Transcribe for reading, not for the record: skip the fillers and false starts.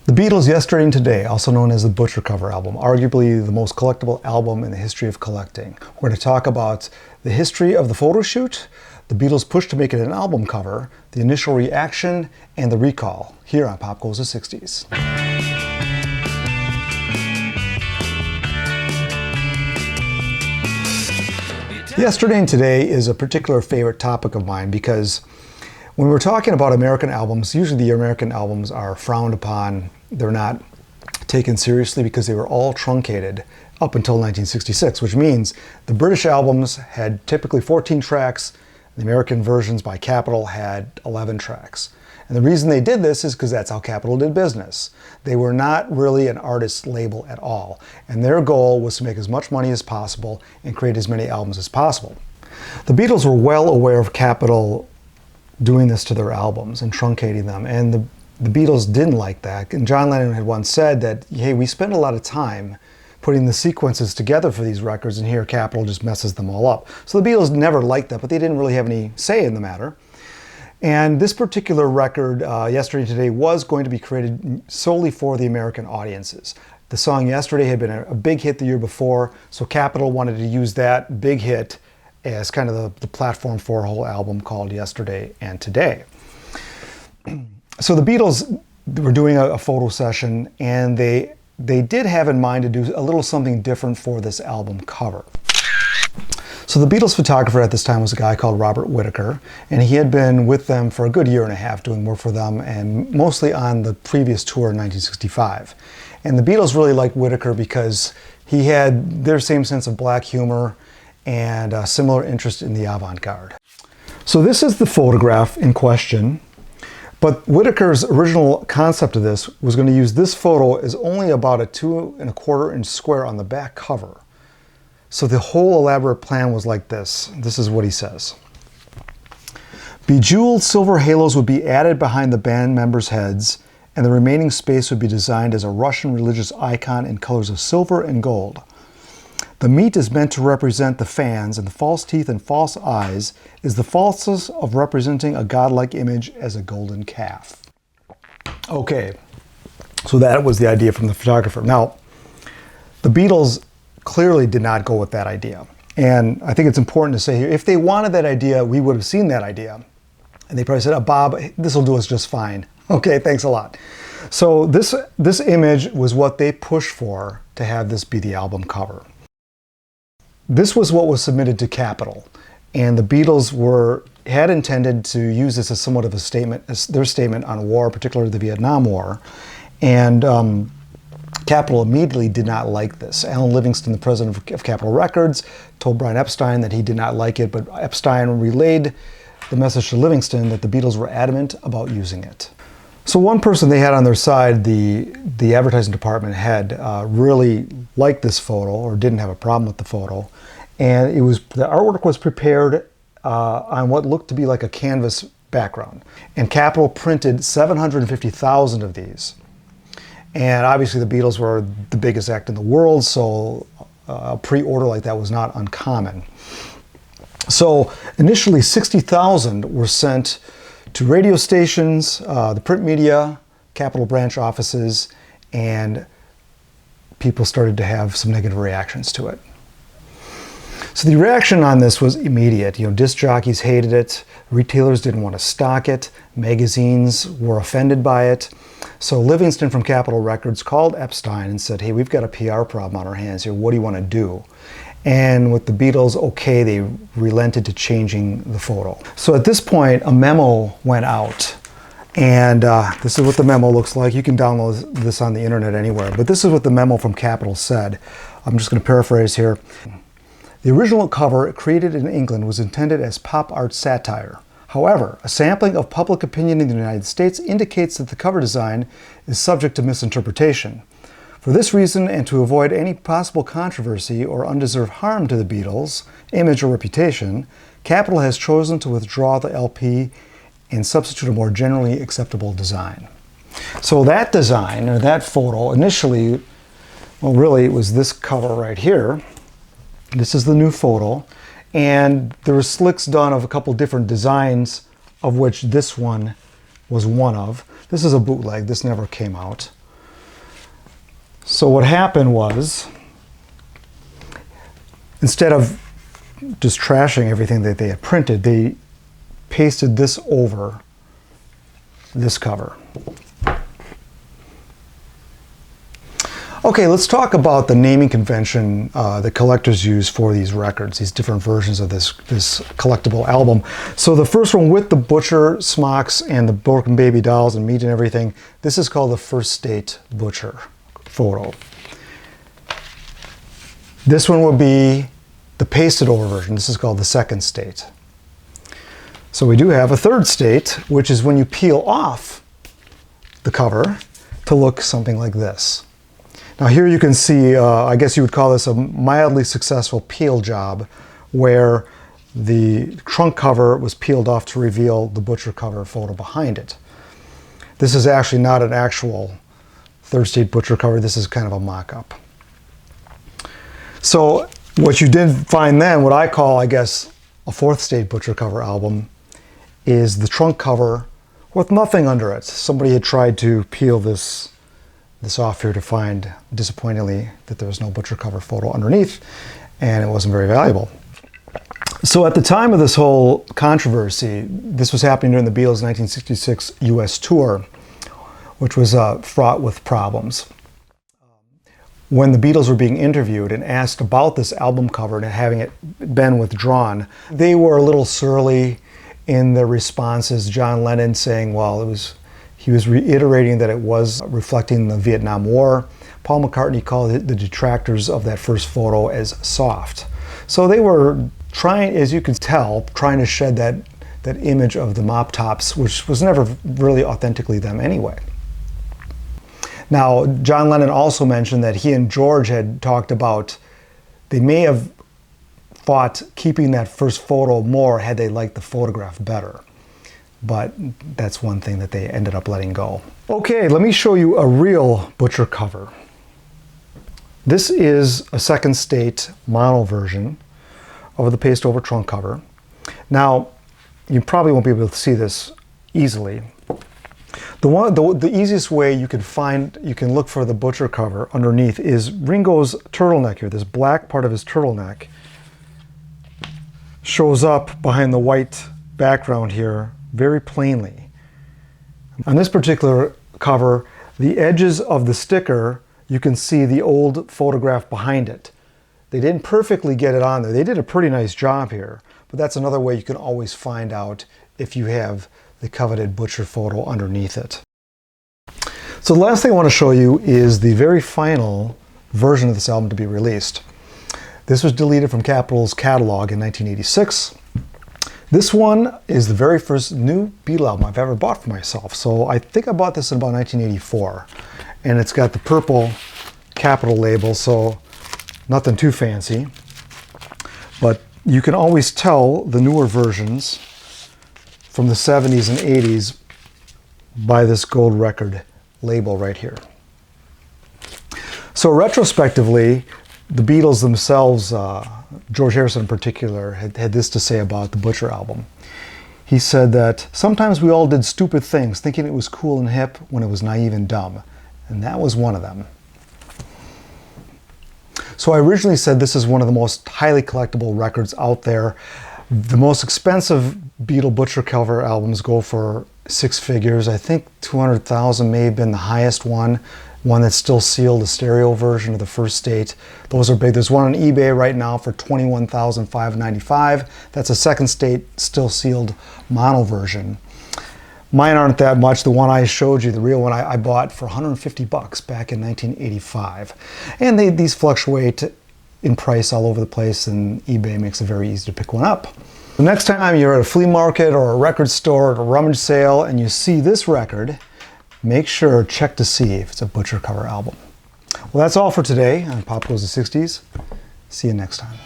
The Beatles' Yesterday and Today, also known as the Butcher cover album, arguably the most collectible album in the history of collecting. We're going to talk about the history of the photo shoot, the Beatles' push to make it an album cover, the initial reaction, and the recall, here on Pop Goes the 60s. Yesterday and Today is a particular favorite topic of mine because when we're talking about American albums, usually the American albums are frowned upon. They're not taken seriously because they were all truncated up until 1966, which means the British albums had typically 14 tracks. The American versions by Capitol had 11 tracks. And the reason they did this is because that's how Capitol did business. They were not really an artist label at all. And their goal was to make as much money as possible and create as many albums as possible. The Beatles were well aware of Capitol doing this to their albums and truncating them. And the Beatles didn't like that. And John Lennon had once said that, hey, we spend a lot of time putting the sequences together for these records, and here Capitol just messes them all up. So the Beatles never liked that, but they didn't really have any say in the matter. And this particular record, Yesterday and Today, was going to be created solely for the American audiences. The song Yesterday had been a big hit the year before, so Capitol wanted to use that big hit as kind of the platform for a whole album called Yesterday and Today. So the Beatles were doing a photo session, and they did have in mind to do a little something different for this album cover. So the Beatles photographer at this time was a guy called Robert Whittaker, and he had been with them for a good year and a half doing work for them, and mostly on the previous tour in 1965. And the Beatles really liked Whittaker because he had their same sense of black humor and a similar interest in the avant-garde. So this is the photograph in question, but Whittaker's original concept of this was going to use this photo as only about a 2¼ inch square on the back cover. So the whole elaborate plan was like this. This is what he says. Bejeweled silver halos would be added behind the band members' heads, and the remaining space would be designed as a Russian religious icon in colors of silver and gold. The meat is meant to represent the fans, and the false teeth and false eyes is the falseness of representing a godlike image as a golden calf. Okay, so that was the idea from the photographer. Now, the Beatles clearly did not go with that idea. And I think it's important to say here, if they wanted that idea, we would have seen that idea. And they probably said, oh, Bob, this will do us just fine. Okay, thanks a lot. So this image was what they pushed for to have this be the album cover. This was what was submitted to Capitol. And the Beatles had intended to use this as somewhat of a statement, as their statement on war, particularly the Vietnam War. And Capitol immediately did not like this. Alan Livingston, the president of Capitol Records, told Brian Epstein that he did not like it, but Epstein relayed the message to Livingston that the Beatles were adamant about using it. So one person they had on their side, the advertising department head, really liked this photo or didn't have a problem with the photo. And the artwork was prepared on what looked to be like a canvas background. And Capitol printed 750,000 of these. And obviously the Beatles were the biggest act in the world, so a pre-order like that was not uncommon. So initially 60,000 were sent to radio stations, the print media, Capitol branch offices, and people started to have some negative reactions to it. So the reaction on this was immediate. Disc jockeys hated it, retailers didn't want to stock it, magazines were offended by it. So Livingston from Capitol Records called Epstein and said, hey, we've got a PR problem on our hands here. What do you want to do? And with the Beatles, okay, they relented to changing the photo. So at this point, a memo went out. And this is what the memo looks like. You can download this on the internet anywhere. But this is what the memo from Capitol said. I'm just going to paraphrase here. The original cover, created in England, was intended as pop art satire. However, a sampling of public opinion in the United States indicates that the cover design is subject to misinterpretation. For this reason, and to avoid any possible controversy or undeserved harm to the Beatles' image or reputation, Capitol has chosen to withdraw the LP and substitute a more generally acceptable design. So that design, or that photo, initially, well, really, it was this cover right here. This is the new photo. And there were slicks done of a couple different designs, of which this one was one of. This is a bootleg. This never came out. So what happened was, instead of just trashing everything that they had printed, they pasted this over this cover. Okay, let's talk about the naming convention that collectors use for these records, these different versions of this collectible album. So the first one with the Butcher smocks and the broken baby dolls and meat and everything, this is called the First State Butcher photo. This one would be the pasted over version. This is called the Second State. So we do have a third state, which is when you peel off the cover to look something like this. Now here you can see, I guess you would call this a mildly successful peel job, where the trunk cover was peeled off to reveal the Butcher cover photo behind it. This is actually not an actual Third State Butcher cover, this is kind of a mock-up. So what you did find then, what I call, I guess, a Fourth State Butcher cover album, is the trunk cover with nothing under it. Somebody had tried to peel this off here to find, disappointingly, that there was no Butcher cover photo underneath, and it wasn't very valuable. So at the time of this whole controversy, this was happening during the Beatles' 1966 US tour, which was fraught with problems. When the Beatles were being interviewed and asked about this album cover and having it been withdrawn, they were a little surly in their responses. John Lennon saying, well, he was reiterating that it was reflecting the Vietnam War. Paul McCartney called it the detractors of that first photo as soft. So they were trying, as you can tell, trying to shed that image of the mop tops, which was never really authentically them anyway. Now, John Lennon also mentioned that he and George had talked about, they may have fought keeping that first photo more had they liked the photograph better. But that's one thing that they ended up letting go. Okay, let me show you a real Butcher cover. This is a Second State mono version of the paste over trunk cover. Now, you probably won't be able to see this easily. The easiest way you can look for the Butcher cover underneath is Ringo's turtleneck here. This black part of his turtleneck shows up behind the white background here very plainly. On this particular cover, the edges of the sticker, you can see the old photograph behind it. They didn't perfectly get it on there. They did a pretty nice job here, but that's another way you can always find out if you have the coveted Butcher photo underneath it. So the last thing I want to show you is the very final version of this album to be released. This was deleted from Capitol's catalog in 1986. This one is the very first new Beatle album I've ever bought for myself. So I think I bought this in about 1984. And it's got the purple Capitol label, so nothing too fancy. But you can always tell the newer versions from the 70s and 80s by this gold record label right here. So retrospectively, the Beatles themselves, George Harrison in particular, had this to say about the Butcher album. He said that sometimes we all did stupid things thinking it was cool and hip when it was naive and dumb. And that was one of them. So I originally said this is one of the most highly collectible records out there. The most expensive Beatle Butcher cover albums go for six figures. I think 200,000 may have been the highest one that's still sealed, the stereo version of the First State. Those are big. There's one on eBay right now for $21,595. That's a Second State still sealed mono version. Mine aren't that much. The one I showed you, the real one, I bought for 150 bucks back in 1985. And these fluctuate in price all over the place, and eBay makes it very easy to pick one up. The next time you're at a flea market or a record store at a rummage sale and you see this record, make sure check to see if it's a Butcher cover album. Well, that's all for today on Pop Goes the 60s. See you next time.